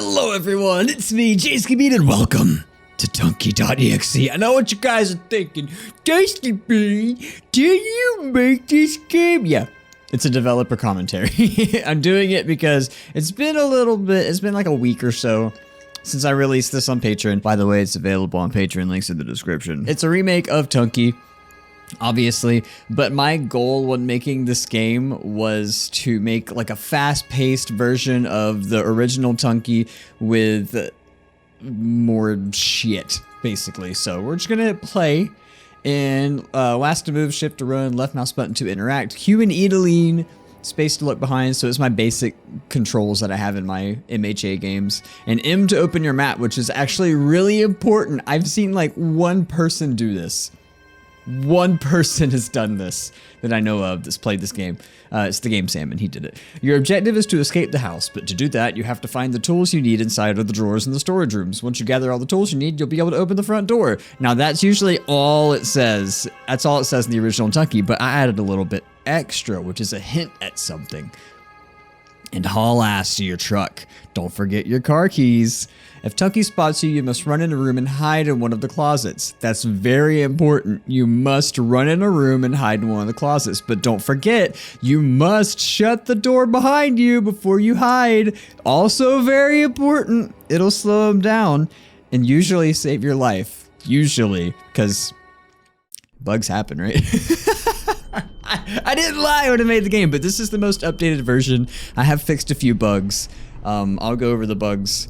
Hello everyone, it's me, JayskiBean, and welcome to TUNKY.exe. I know what you guys are thinking. JayskiBean, did you make this game? Yeah, it's a developer commentary. I'm doing it because it's been a little bit, it's been like a week or so since I released this on Patreon. By the way, it's available on Patreon, links in the description. It's a remake of Tunky, obviously, but my goal when making this game was to make like a fast-paced version of the original Tunky with more shit, basically. So we're just gonna play in last to move, shift to run, left mouse button to interact, Q and E to lean, space to look behind. So it's my basic controls that I have in my MHA games, and M to open your map, which is actually really important. I've seen like one person do this. One person has done this that I know of that's played this game. It's the Game Salmon, he did it. Your objective is to escape the house, but to do that, you have to find the tools you need inside of the drawers in the storage rooms. Once you gather all the tools you need, you'll be able to open the front door. Now that's usually all it says. That's all it says in the original Tunky, but I added a little bit extra, which is a hint at something. And haul ass to your truck. Don't forget your car keys. If Tunky spots you, you must run in a room and hide in one of the closets. That's very important. You must run in a room and hide in one of the closets. But don't forget, you must shut the door behind you before you hide. Also very important. It'll slow them down and usually save your life. Usually, because bugs happen, right? I didn't lie when I made the game, but this is the most updated version. I have fixed a few bugs. I'll go over the bugs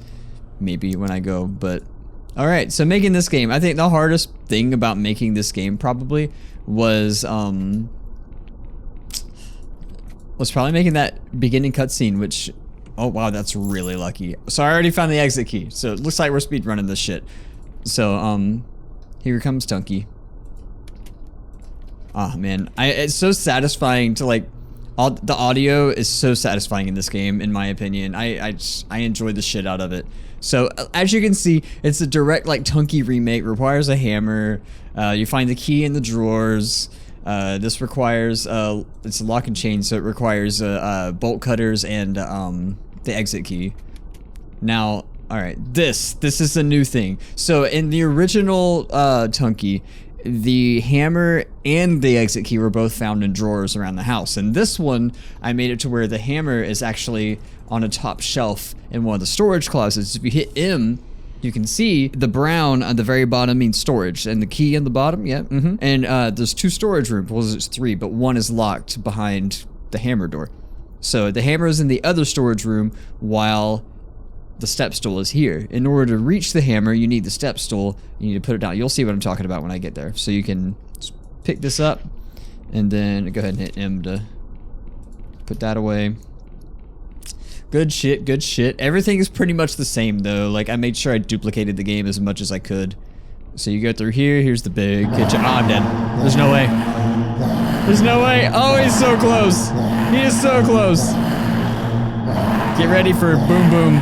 maybe when I go, but all right. So making this game, I think the hardest thing about making this game probably was probably making that beginning cutscene, which, oh wow, that's really lucky. So I already found the exit key, so it looks like we're speedrunning this shit. So here comes Tunky. Ah, man, it's so satisfying to like, the audio is so satisfying in this game, in my opinion. I enjoy the shit out of it. So as you can see, it's a direct like Tunky remake. Requires a hammer. You find the key in the drawers. This requires it's a lock and chain, so it requires bolt cutters and the exit key. Now, all right, this is a new thing. So in the original Tunky, the hammer and the exit key were both found in drawers around the house. And this one, I made it to where the hammer is actually on a top shelf in one of the storage closets. If you hit M, you can see the brown on the very bottom means storage, and the key in the bottom, yeah. And there's two storage rooms, well, there's three, but one is locked behind the hammer door. So the hammer is in the other storage room while the step stool is here. In order to reach the hammer, you need the step stool. You need to put it down. You'll see what I'm talking about when I get there. So you can pick this up and then go ahead and hit M to put that away. Good shit, good shit. Everything is pretty much the same though. Like I made sure I duplicated the game as much as I could. So you go through here, here's the big kitchen. Oh, I'm dead. There's no way. There's no way. Oh, he's so close. He is so close. Get ready for boom boom.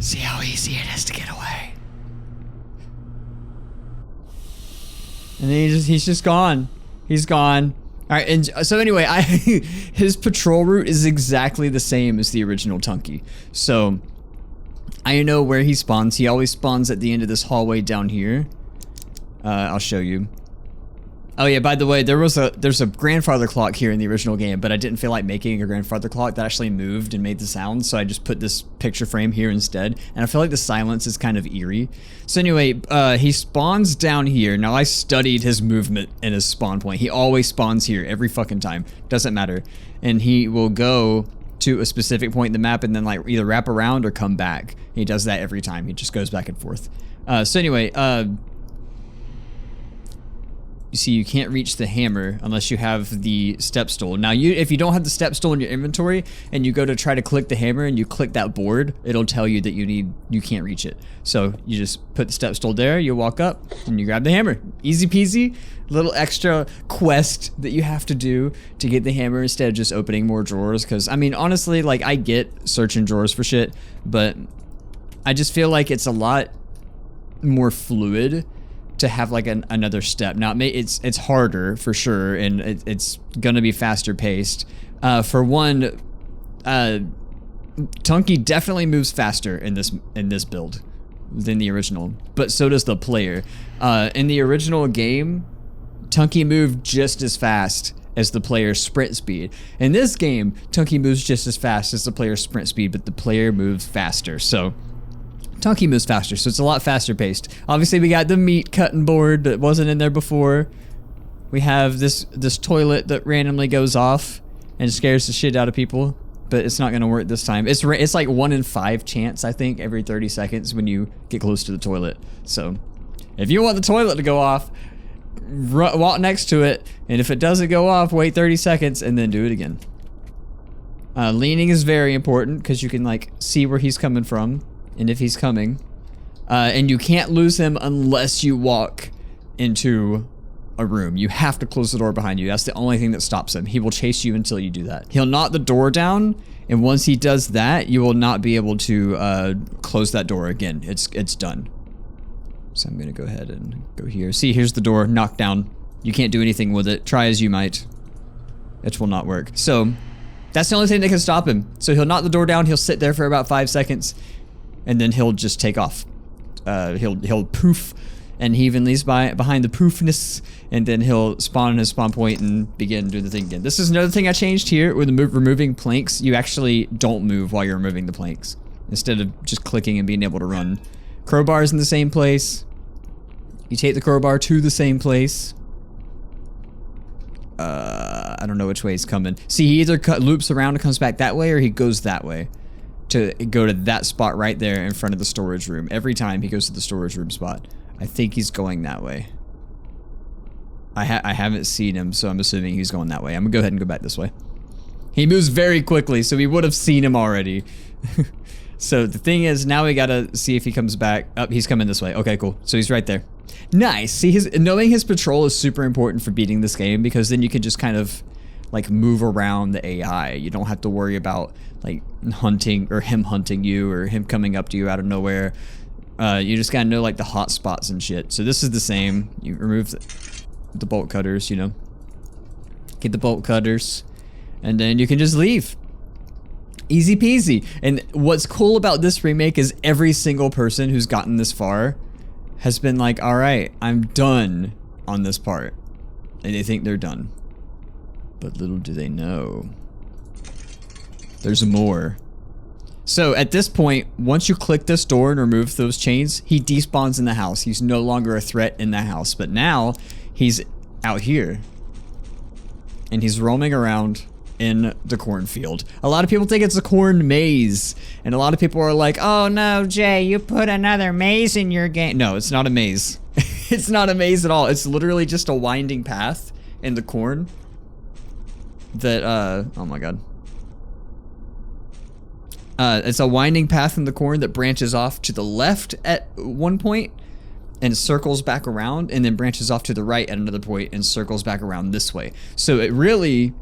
See how easy it is to get away. And then he's just gone. He's gone. All right, and so anyway, his patrol route is exactly the same as the original Tunky. So I know where he spawns. He always spawns at the end of this hallway down here. I'll show you. Oh yeah, by the way, there's a grandfather clock here in the original game, but I didn't feel like making a grandfather clock that actually moved and made the sound, so I just put this picture frame here instead, and I feel like the silence is kind of eerie. So anyway, he spawns down here. Now I studied his movement and his spawn point. He always spawns here every fucking time. Doesn't matter. And he will go to a specific point in the map and then like either wrap around or come back. He does that every time. He just goes back and forth. So anyway, you see, you can't reach the hammer unless you have the step stool. Now, if you don't have the step stool in your inventory and you go to try to click the hammer and you click that board, it'll tell you that you can't reach it. So you just put the step stool there, you walk up, and you grab the hammer. Easy peasy. Little extra quest that you have to do to get the hammer instead of just opening more drawers. Because, I mean, honestly, like, I get searching drawers for shit, but I just feel like it's a lot more fluid to have like another step. Now it's harder for sure, and it's gonna be faster paced. For one, Tunky definitely moves faster in this build than the original, but so does the player. In the original game, Tunky moved just as fast as the player's sprint speed. In this game, Tunky moves just as fast as the player's sprint speed, but the player moves faster. So Tunky moves faster, so it's a lot faster paced. Obviously, we got the meat cutting board that wasn't in there before. We have this toilet that randomly goes off and scares the shit out of people, but it's not gonna work this time. It's like 1 in 5 chance, I think, every 30 seconds when you get close to the toilet. So if you want the toilet to go off, walk next to it, and if it doesn't go off, wait 30 seconds and then do it again. Leaning is very important because you can like see where he's coming from and if he's coming. And you can't lose him unless you walk into a room. You have to close the door behind you. That's the only thing that stops him. He will chase you until you do that. He'll knock the door down, and once he does that, you will not be able to close that door again. It's done. So I'm gonna go ahead and go here. See, here's the door knocked down. You can't do anything with it. Try as you might. It will not work. So that's the only thing that can stop him. So he'll knock the door down, he'll sit there for about 5 seconds, and then he'll just take off. He'll poof, and he even leaves behind the poofness, and then he'll spawn in his spawn point and begin doing the thing again. This is another thing I changed here with removing planks. You actually don't move while you're removing the planks, instead of just clicking and being able to run. Crowbar's in the same place. You take the crowbar to the same place. I don't know which way he's coming. See, he either loops around and comes back that way, or he goes that way to go to that spot right there in front of the storage room. Every time he goes to the storage room spot. I think he's going that way. I haven't seen him, so I'm assuming he's going that way. I'm gonna go ahead and go back this way. He moves very quickly, so we would have seen him already. So the thing is, now we gotta see if he comes back. Oh, he's coming this way. Okay, cool. So he's right there. Nice. See, knowing his patrol is super important for beating this game, because then you can just kind of like move around the AI. You don't have to worry about like hunting, or him hunting you, or him coming up to you out of nowhere. You just gotta know like the hot spots and shit. So this is the same. You remove the bolt cutters, you know. Get the bolt cutters, and then you can just leave. Easy peasy. And what's cool about this remake is every single person who's gotten this far has been like, all right, I'm done on this part. And they think they're done. But little do they know, there's more. So at this point, once you click this door and remove those chains, he despawns in the house. He's no longer a threat in the house. But now he's out here. And he's roaming around in the cornfield. A lot of people think it's a corn maze, and a lot of people are like, oh no, Jay, you put another maze in your game. No, it's not a maze. It's not a maze at all. It's literally just a winding path in the corn that, oh my god. It's a winding path in the corn that branches off to the left at one point and circles back around, and then branches off to the right at another point and circles back around this way. So it really,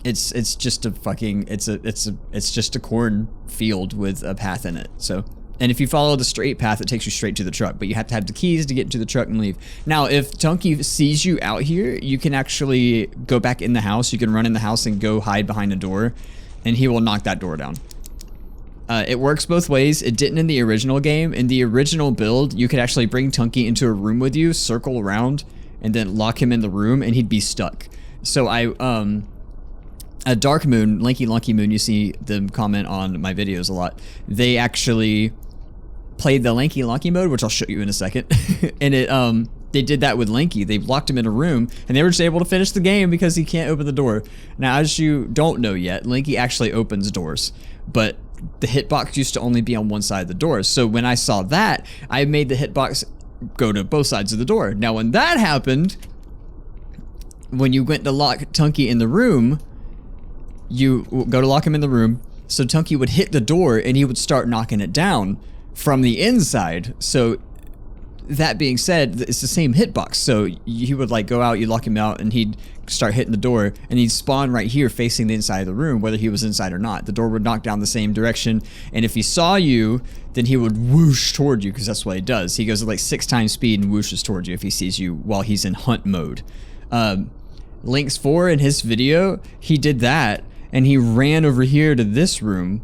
it's just a fucking, it's just a corn field with a path in it. So, and if you follow the straight path, it takes you straight to the truck, but you have to have the keys to get into the truck and leave. Now, if Tunky sees you out here, you can actually go back in the house. You can run in the house and go hide behind a door, and he will knock that door down. It works both ways. It didn't in the original game. In the original build, you could actually bring Tunky into a room with you, circle around, and then lock him in the room, and he'd be stuck. So Dark Moon, Lanky Locky Moon, you see them comment on my videos a lot. They actually played the Lanky Locky mode, which I'll show you in a second. And they did that with Lanky. They locked him in a room, and they were just able to finish the game because he can't open the door. Now, as you don't know yet, Lanky actually opens doors, but the hitbox used to only be on one side of the door. So when I saw that, I made the hitbox go to both sides of the door. Now, when that happened, when you went to lock Tunky in the room, you go to lock him in the room, so Tunky would hit the door and he would start knocking it down from the inside. So that being said, it's the same hitbox. So he would like go out, you lock him out, and he'd start hitting the door, and he'd spawn right here facing the inside of the room, whether he was inside or not. The door would knock down the same direction, and if he saw you, then he would whoosh toward you, because that's what he does. He goes at like 6 times speed and whooshes towards you if he sees you while he's in hunt mode. Lynx 4 in his video, he did that, and he ran over here to this room,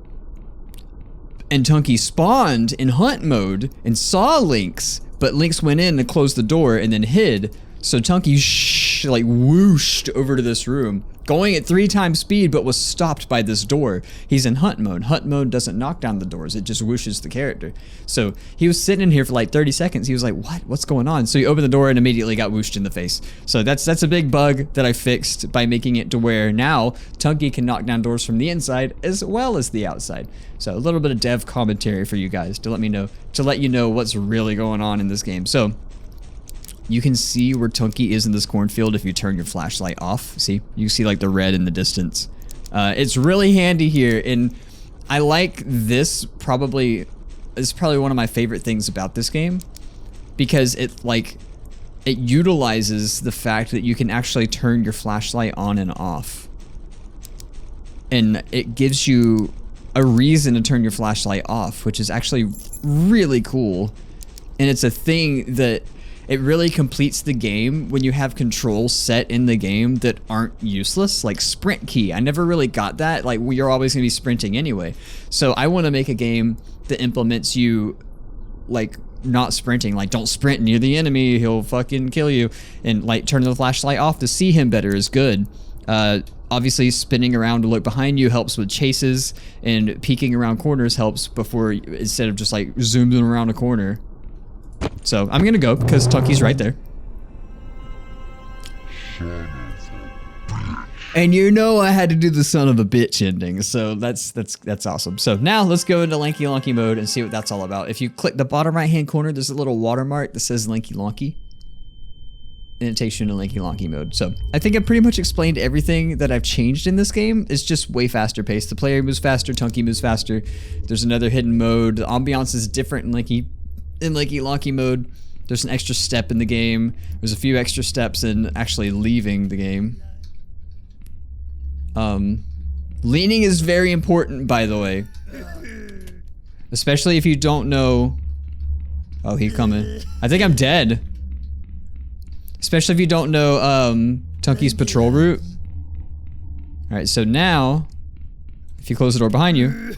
and Tunky spawned in hunt mode and saw Lynx, but Lynx went in and closed the door and then hid. So Tunky like whooshed over to this room, going at 3 times speed, but was stopped by this door. He's in hunt mode. Hunt mode doesn't knock down the doors, it just whooshes the character. So he was sitting in here for like 30 seconds. He was like, what's going on? So he opened the door and immediately got whooshed in the face. So that's a big bug that I fixed by making it to where now Tunky can knock down doors from the inside as well as the outside. So a little bit of dev commentary for you guys to let you know what's really going on in this game. So you can see where Tunky is in this cornfield if you turn your flashlight off. See? You see like the red in the distance. It's really handy here, and I like this probably one of my favorite things about this game, because it utilizes the fact that you can actually turn your flashlight on and off. And it gives you a reason to turn your flashlight off, which is actually really cool. And it's a thing that it really completes the game when you have controls set in the game that aren't useless, like sprint key. I never really got that. Like, you're always gonna be sprinting anyway. So I want to make a game that implements you like not sprinting, like don't sprint near the enemy, he'll fucking kill you, and like turning the flashlight off to see him better is good. Obviously spinning around to look behind you helps with chases, and peeking around corners helps instead of just like zooming around a corner. So I'm gonna go because Tunky's right there. And you know I had to do the son of a bitch ending, so that's awesome. So now let's go into Lanky Locky mode and see what that's all about. If you click the bottom right hand corner, there's a little watermark that says Lanky Locky, and it takes you into Lanky Locky mode. So I think I pretty much explained everything that I've changed in this game. It's just way faster paced. The player moves faster, Tunky moves faster. There's another hidden mode. The ambiance is different in Lanky Locky mode. There's an extra step in the game. There's a few extra steps in actually leaving the game. Leaning is very important, by the way. Especially if you don't know... Oh, he's coming. I think I'm dead. Especially if you don't know Tunky's patrol route. Alright, so now, if you close the door behind you,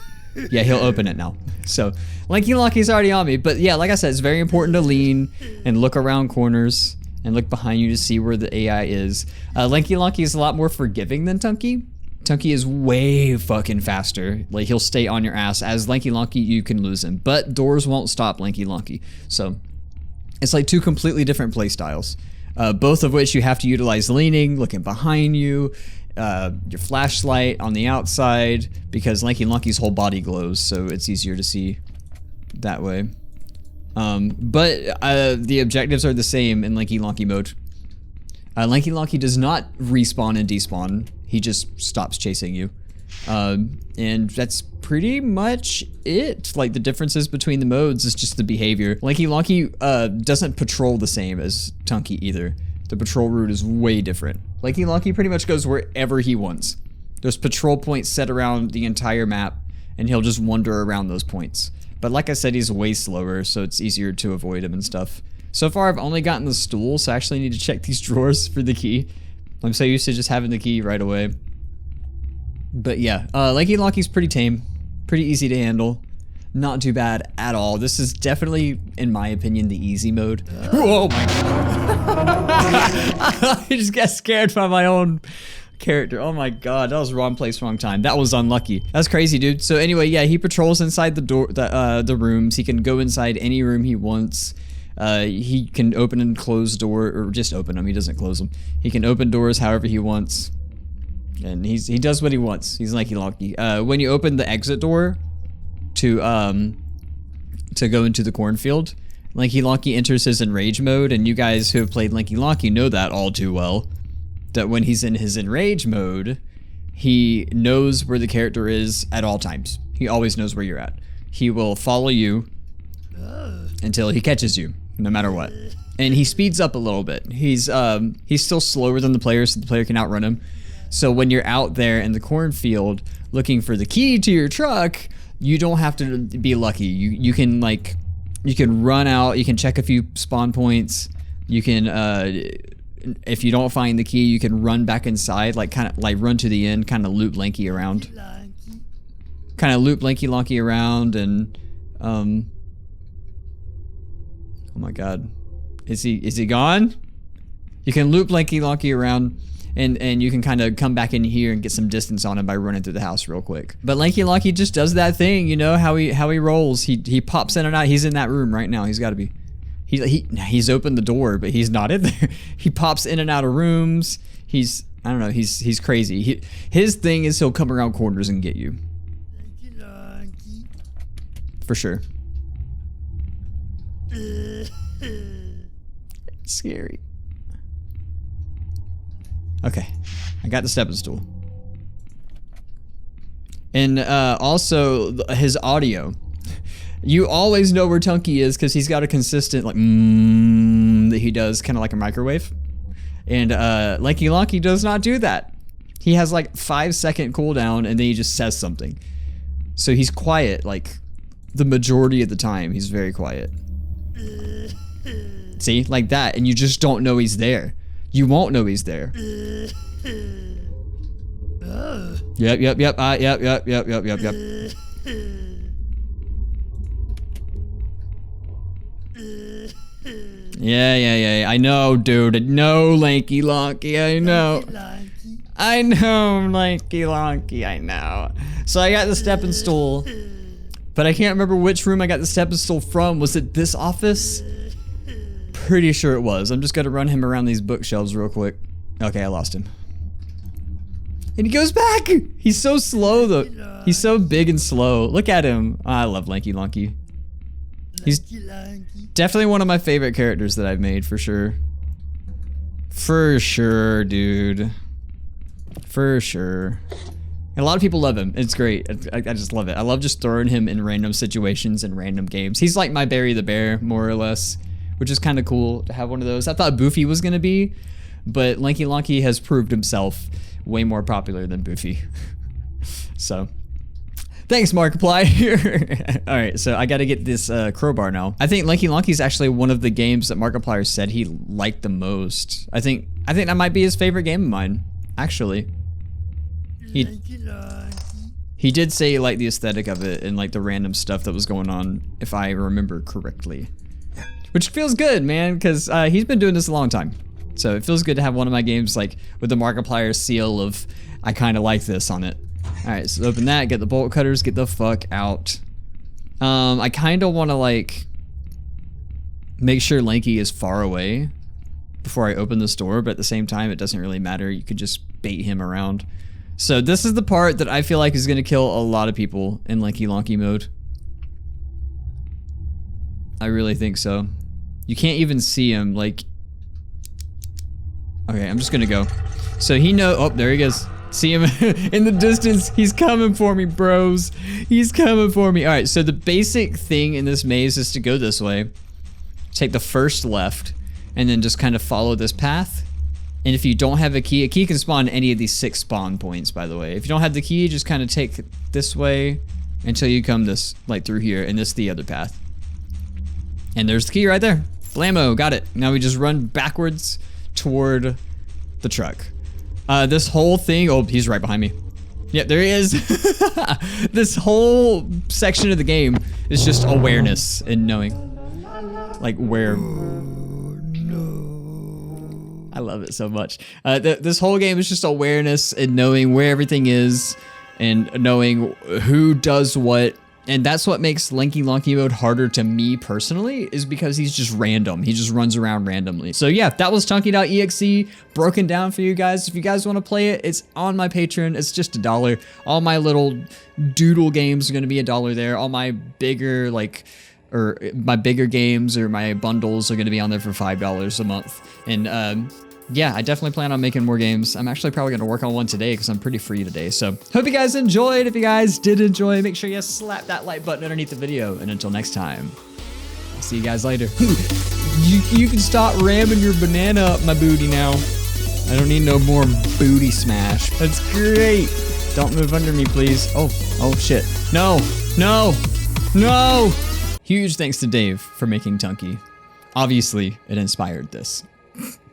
yeah, he'll open it now. So, Lanky Locky's already on me, but yeah, like I said, it's very important to lean and look around corners and look behind you to see where the AI is. Lanky Locky is a lot more forgiving than Tunky. Tunky is way fucking faster. Like, he'll stay on your ass. As Lanky Locky, you can lose him, but doors won't stop Lanky Locky. So, it's like 2 completely different play styles. Both of which you have to utilize leaning, looking behind you, your flashlight on the outside, because Lanky Locky's whole body glows, so it's easier to see that way. But the objectives are the same in Lanky Locky mode. Lanky Locky does not respawn and despawn, he just stops chasing you. And that's pretty much it. Like, the differences between the modes is just the behavior. Lanky Locky doesn't patrol the same as Tunky either. The patrol route is way different. Lanky Locky pretty much goes wherever he wants. There's patrol points set around the entire map, and he'll just wander around those points. But like I said, he's way slower, so it's easier to avoid him and stuff. So far, I've only gotten the stool, so I actually need to check these drawers for the key. I'm so used to just having the key right away. But yeah, Lanky Locky's pretty tame, pretty easy to handle. Not too bad at all. This is definitely, in my opinion, the easy mode. Oh my god. I just got scared by my own character. Oh my god, that was wrong place, wrong time. That was unlucky. That's crazy, dude. So anyway, yeah, he patrols inside the door, the rooms. He can go inside any room he wants. He can open and close door, or just open them. He doesn't close them. He can open doors however he wants. And he does what he wants. He's Lanky Locky. When you open the exit door to go into the cornfield, Lanky Locky enters his enrage mode, and you guys who have played Lanky Locky know that all too well. That when he's in his enrage mode, he knows where the character is at all times. He always knows where you're at. He will follow you until he catches you. no matter what. And he speeds up a little bit. He's still slower than the player, so the player can outrun him. So when you're out there in the cornfield looking for the key to your truck, you don't have to be lucky. You can run out, you can check a few spawn points. You can if you don't find the key, you can run back inside, like kind of like run to the end, kind of loop Lanky around. Kind of loop Lanky Locky around and oh my god. Is he gone? You can loop Lanky Locky around and you can kind of come back in here and get some distance on him by running through the house real quick. But Lanky Locky just does that thing, you know, how he rolls. He pops in and out. He's in that room right now. He's got to be. He's opened the door, but he's not in there. He pops in and out of rooms. I don't know, he's crazy. His thing is he'll come around corners and get you. For sure. It's scary. Okay, I got the stepping stool. And also his audio. You always know where Tunky is because he's got a consistent like that he does, kind of like a microwave. And Lanky Locky does not do that. He has like 5-second cooldown and then he just says something. So he's quiet like the majority of the time. He's very quiet. See, like that, and you just don't know he's there. You won't know he's there. Yep. Yeah. I know, dude. No, Lanky Locky. I know. I know, Lanky Locky. I know. So I got the stepping stool, but I can't remember which room I got the stepping stool from. Was it this office? Pretty sure it was. I'm just gonna run him around these bookshelves real quick. Okay, I lost him. And he goes back! He's so slow though. He's so big and slow. Look at him. Oh, I love Lanky Locky. He's definitely one of my favorite characters that I've made, for sure. For sure, dude. For sure. And a lot of people love him. It's great. I just love it. I love just throwing him in random situations and random games. He's like my Barry the Bear, more or less, which is kind of cool to have one of those. I thought Boofy was going to be, but Lanky Locky has proved himself way more popular than Boofy. So, thanks, Markiplier. All right, so I got to get this crowbar now. I think Lanky Locky is actually one of the games that Markiplier said he liked the most. I think that might be his favorite game of mine, actually. He did say he liked the aesthetic of it and like the random stuff that was going on, if I remember correctly. Which feels good, man, because he's been doing this a long time. So it feels good to have one of my games like with the Markiplier seal of I kind of like this on it. All right, so open that, get the bolt cutters, get the fuck out. I kind of want to like make sure Lanky is far away before I open this door, but at the same time, it doesn't really matter. You could just bait him around. So this is the part that I feel like is going to kill a lot of people in Lanky Locky mode. I really think so. You can't even see him, like... Okay, I'm just gonna go. So he oh, there he goes. See him in the distance. He's coming for me, bros. He's coming for me. All right, so the basic thing in this maze is to go this way, take the first left, and then just kind of follow this path. And if you don't have a key can spawn any of these 6 spawn points, by the way. If you don't have the key, just kind of take this way until you come this, like through here, and this is the other path. And there's the key right there. Blammo, got it. Now we just run backwards toward the truck. This whole thing, oh, he's right behind me. Yeah, there he is. This whole section of the game is just awareness and knowing. Like where. I love it so much. This whole game is just awareness and knowing where everything is and knowing who does what. And that's what makes Lanky Locky mode harder to me personally, is because he's just random. He just runs around randomly. So yeah, that was TUNKY.exe broken down for you guys. If you guys want to play it, it's on my Patreon. It's just $1. All my little doodle games are going to be $1 there. All my bigger, my bigger games or my bundles are going to be on there for $5 a month. And yeah, I definitely plan on making more games. I'm actually probably going to work on one today because I'm pretty free today. So hope you guys enjoyed. If you guys did enjoy, make sure you slap that like button underneath the video. And until next time, I'll See you guys later. You can stop ramming your banana up my booty now. I don't need no more booty smash. That's great. Don't move under me, please. Oh shit. No. Huge thanks to Dave for making Tunky. Obviously, it inspired this.